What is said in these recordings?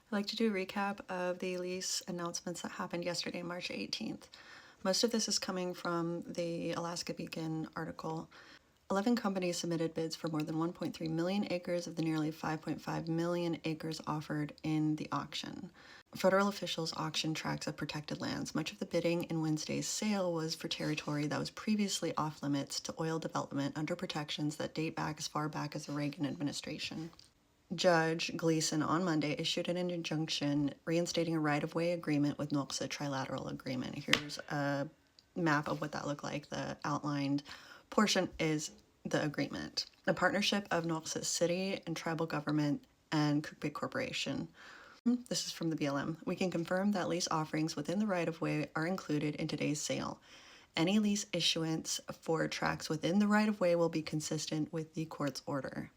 I'd like to do a recap of the lease announcements that happened yesterday, March 18th. Most of this is coming from the Alaska Beacon article. 11 companies submitted bids for more than 1.3 million acres of the nearly 5.5 million acres offered in the auction. Federal officials auctioned tracts of protected lands. Much of the bidding in Wednesday's sale was for territory that was previously off limits to oil development under protections that date back as far back as the Reagan administration. Judge Gleason on Monday issued an injunction reinstating a right-of-way agreement with NOLCSA trilateral agreement. Here's a map of what that looked like. The outlined portion is the agreement. A partnership of NOLCSA City and Tribal Government and Cookpit Corporation. This is from the BLM. We can confirm that lease offerings within the right-of-way are included in today's sale. Any lease issuance for tracts within the right-of-way will be consistent with the court's order.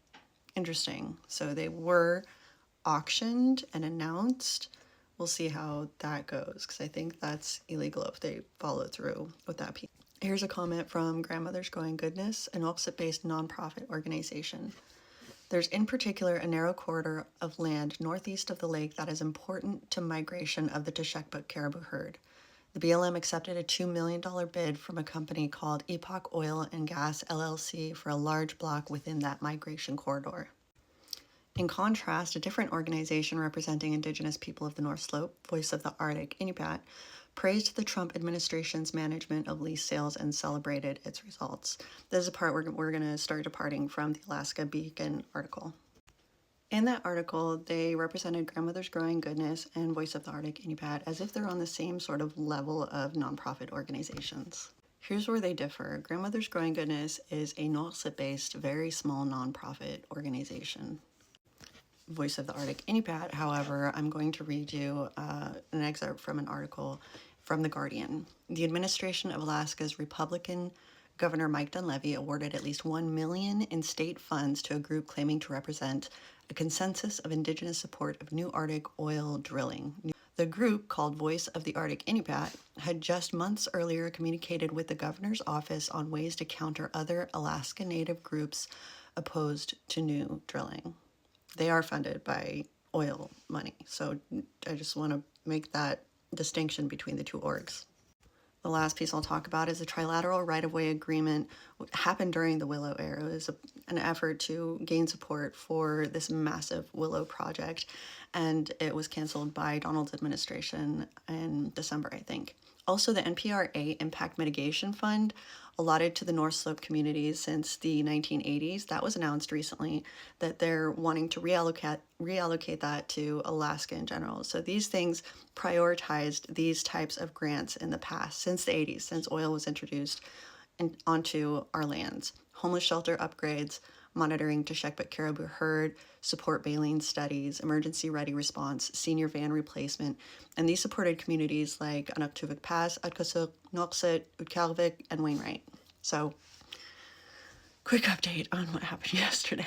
Interesting. So they were auctioned and announced. We'll see how that goes, because I think that's illegal if they follow through with that piece. Here's a comment from Grandmother's Growing Goodness, an Oksip-based nonprofit organization. There's in particular a narrow corridor of land northeast of the lake that is important to migration of the Tashekpuk caribou herd. The BLM accepted a $2 million bid from a company called Epoch Oil and Gas LLC for a large block within that migration corridor. In contrast, a different organization representing Indigenous people of the North Slope, Voice of the Arctic, Inupiat, praised the Trump administration's management of lease sales and celebrated its results. This is a part we're going to start departing from the Alaska Beacon article. In that article, they represented Grandmother's Growing Goodness and Voice of the Arctic, Inupiat, as if they're on the same sort of level of nonprofit organizations. Here's where they differ. Grandmother's Growing Goodness is a NOLCSA-based, very small nonprofit organization. Voice of the Arctic, Inupiat, however, I'm going to read you an excerpt from an article from The Guardian. The administration of Alaska's Republican Governor Mike Dunleavy awarded at least $1 million in state funds to a group claiming to represent a consensus of Indigenous support of new Arctic oil drilling. The group, called Voice of the Arctic Inupiat, had just months earlier communicated with the governor's office on ways to counter other Alaska Native groups opposed to new drilling. They are funded by oil money, so I just want to make that distinction between the two orgs. The last piece I'll talk about is a trilateral right-of-way agreement. What happened during the Willow era. It was an effort to gain support for this massive Willow project, and it was canceled by Donald's administration in December, I think. Also, the NPRA Impact Mitigation Fund, allotted to the North Slope communities since the 1980s, that was announced recently that they're wanting to reallocate that to Alaska in general. So these things prioritized these types of grants in the past, since the 80s, since oil was introduced onto our lands. Homeless shelter upgrades, monitoring Tashekpuk caribou herd, support baleen studies, emergency ready response, senior van replacement, and these supported communities like Anaktuvik Pass, Atkasuk, Noxit, Utkalvik, and Wainwright. So, quick update on what happened yesterday.